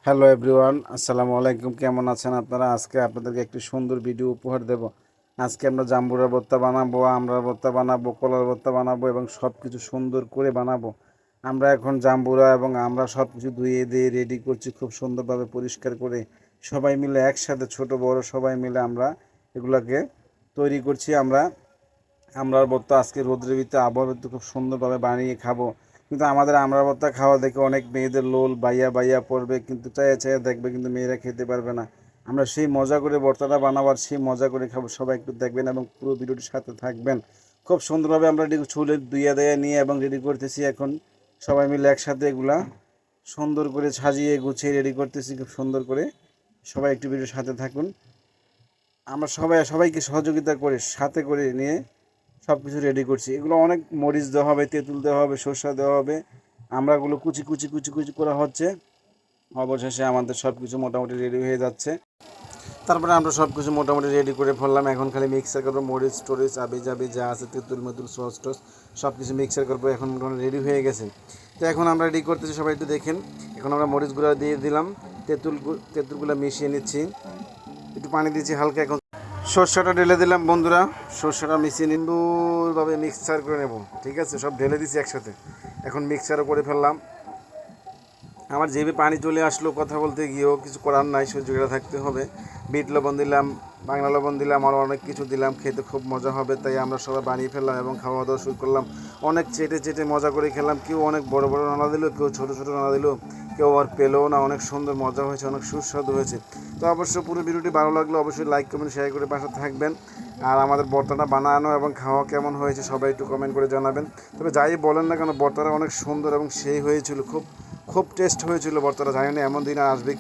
Hello everyone, আসসালামু আলাইকুম। কেমন আছেন আপনারা? আজকে আপনাদেরকে একটি সুন্দর ভিডিও উপহার দেব। আজকে আমরা জাম্বুরার ভর্তা বানাবো, আমড়ার ভর্তা বানাবো, কলার ভর্তা বানাবো এবং সব কিছু সুন্দর করে বানাবো। আমরা এখন জাম্বুরা এবং আমরা সব কিছু ধুয়ে দিয়ে রেডি করছি খুব সুন্দরভাবে পরিষ্কার করে। সবাই মিলে একসাথে, ছোট বড় সবাই মিলে আমরা এগুলাকে তৈরি করছি। আমরার ভর্তা আজকে রোদ্রের ভিতরে আবহাওয়াতে খুব সুন্দরভাবে বানিয়ে খাবো। কিন্তু আমাদের আমড়ার ভর্তা খাওয়া দেখে অনেক মেয়েদের লোল বাইয়া বাইয়া পড়বে, কিন্তু চাইয়া চাইয়া দেখবে, কিন্তু মেয়েরা খেতে পারবে না। আমরা সেই মজা করে ভর্তাটা বানাবার, সেই মজা করে খাবো। সবাই একটু দেখবেন এবং পুরো ভিডিওটির সাথে থাকবেন। খুব সুন্দরভাবে আমরা চুলে ধুইয়া দেয়া নিয়ে এবং রেডি করতেছি এখন সবাই মিলে একসাথে। এগুলা সুন্দর করে সাজিয়ে গুছিয়ে রেডি করতেছি খুব সুন্দর করে। সবাই একটু ভিডিওর সাথে থাকুন। আমরা সবাইকে সহযোগিতা করে সাথে করে নিয়ে সব কিছু রেডি করছি। এগুলো অনেক মরিচ দেওয়া হবে, তেঁতুল দেওয়া হবে, সরষা দেওয়া হবে। আমরাগুলো কুচি কুচি কুচি কুচি করা হচ্ছে। অবশেষে আমাদের সব কিছু মোটামুটি রেডি হয়ে যাচ্ছে। তারপরে আমরা সব কিছু মোটামুটি রেডি করে ফেললাম। এখন খালি মিক্সার করবো, মরিচ টরিচ আবি জাবি যা আছে, তেঁতুল মেতুল সস টস সব কিছু মিক্সার করবো। এখন মোটামুটি রেডি হয়ে গেছে। তো এখন আমরা রেডি করতেছি, সবাই একটু দেখেন। এখন আমরা মরিচগুলো দিয়ে দিলাম, তেঁতুলগুলো মিশিয়ে নিচ্ছি, একটু পানি দিচ্ছি হালকা। এখন সর্ষেটা ঢেলে দিলাম বন্ধুরা, সর্ষেটা মিশিয়ে সুন্দরভাবে মিক্সচার করে নেব। ঠিক আছে, সব ঢেলে দিচ্ছি একসাথে। এখন মিক্সচারও করে ফেললাম। আমার জিভে পানি চলে আসলো কথা বলতে গিয়েও, কিছু করার নাই, সহ্য থাকতে হবে। বিট লবণ দিলাম, বাংলা লবণ দিলাম, আরও অনেক কিছু দিলাম। খেতে খুব মজা হবে, তাই আমরা সবাই বানিয়ে ফেললাম এবং খাওয়া দাওয়া শুরু করলাম। অনেক চেটে চেটে মজা করে খেলাম। কেউ অনেক বড় বড় রান্না দিল, কেউ ছোটো ছোটো রান্না দিল, কেউ আর পেলেও না। অনেক সুন্দর মজা হয়েছে, অনেক সুস্বাদু হয়েছে। তো অবশ্য পুরো ভিডিওটি ভালো লাগলো অবশ্যই লাইক কমেন্ট শেয়ার করে পাশে থাকবেন। আর আমাদের ভর্তাটা বানানো এবং খাওয়া কেমন হয়েছে সবাই একটু কমেন্ট করে জানাবেন। তবে যাই বলেন না কেন, ভর্তাটা অনেক সুন্দর এবং সেই হয়েছিল, খুব খুব টেস্ট হয়েছিল ভর্তাটা। জানি না এমন দিন আর আসবে